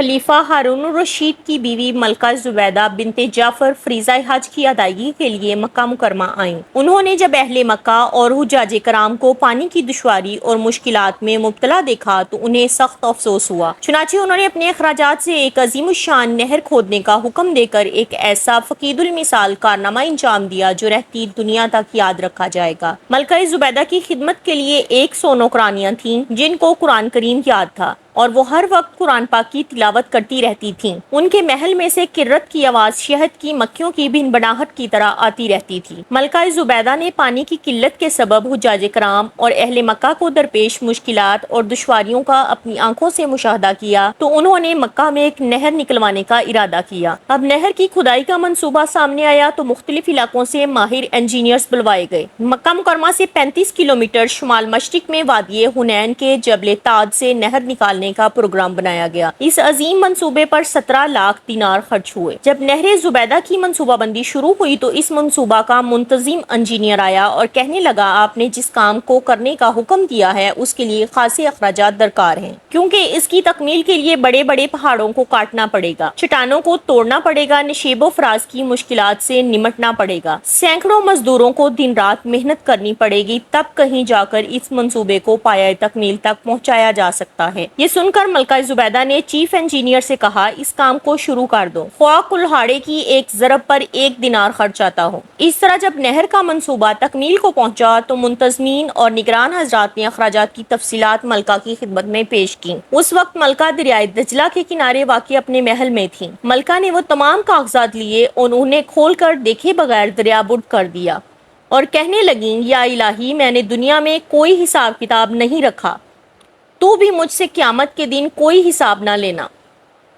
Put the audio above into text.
خلیفہ ہارون الرشید کی بیوی ملکہ زبیدہ بنت جعفر فریضہ حج کی ادائیگی کے لیے مکہ مکرمہ آئیں۔ انہوں نے جب اہل مکہ اور حجاج کرام کو پانی کی دشواری اور مشکلات میں مبتلا دیکھا تو انہیں سخت افسوس ہوا۔ چنانچہ انہوں نے اپنے اخراجات سے ایک عظیم الشان نہر کھودنے کا حکم دے کر ایک ایسا فقید المثال کارنامہ انجام دیا جو رہتی دنیا تک یاد رکھا جائے گا۔ ملکہ زبیدہ کی خدمت کے لیے 100 نوکرانیاں تھیں جن کو قرآن کریم یاد تھا اور وہ ہر وقت قرآن پاک کی تلاوت کرتی رہتی تھیں۔ ان کے محل میں سے کرت کی آواز شہد کی مکھیوں کی بھنبھناہٹ کی طرح آتی رہتی تھی۔ ملکہ زبیدہ نے پانی کی قلت کے سبب حجاج کرام اور اہل مکہ کو درپیش مشکلات اور دشواریوں کا اپنی آنکھوں سے مشاہدہ کیا تو انہوں نے مکہ میں ایک نہر نکلوانے کا ارادہ کیا۔ اب نہر کی کھدائی کا منصوبہ سامنے آیا تو مختلف علاقوں سے ماہر انجینئرز بلوائے گئے۔ مکہ مکرمہ سے 35 کلومیٹر شمال مشرق میں وادی حنین کے جبل تاد سے نہر نکالنے کا پروگرام بنایا گیا۔ اس عظیم منصوبے پر 17 لاکھ دینار خرچ ہوئے۔ جب نہر زبیدہ کی منصوبہ بندی شروع ہوئی تو اس منصوبہ کا منتظم انجینئر آیا اور کہنے لگا آپ نے جس کام کو کرنے کا حکم دیا ہے اس کے لیے خاصے اخراجات درکار ہیں، کیونکہ اس کی تکمیل کے لیے بڑے بڑے پہاڑوں کو کاٹنا پڑے گا، چٹانوں کو توڑنا پڑے گا، نشیب و فراز کی مشکلات سے نمٹنا پڑے گا، سینکڑوں مزدوروں کو دن رات محنت کرنی پڑے گی، تب کہیں جا کر اس منصوبے کو پایہ تکمیل تک پہنچایا جا سکتا ہے۔ یہ سن کر ملکہ زبیدہ نے چیف انجینئر سے کہا اس کام کو شروع کر دو، خواہ کلہاڑے کی ایک ضرب پر 1 دینار خرچ آتا ہو۔ اس طرح جب نہر کا منصوبہ تکمیل کو پہنچا تو منتظمین اور نگران حضرات نے اخراجات کی تفصیلات ملکہ کی خدمت میں پیش کی۔ اس وقت ملکہ دریائے دجلہ کے کنارے واقع اپنے محل میں تھیں۔ ملکہ نے وہ تمام کاغذات لیے اور انہیں کھول کر دیکھے بغیر دریا بڈ کر دیا اور کہنے لگیں یا الہی میں نے دنیا میں کوئی حساب کتاب نہیں رکھا، تو بھی مجھ سے قیامت کے دن کوئی حساب نہ لینا۔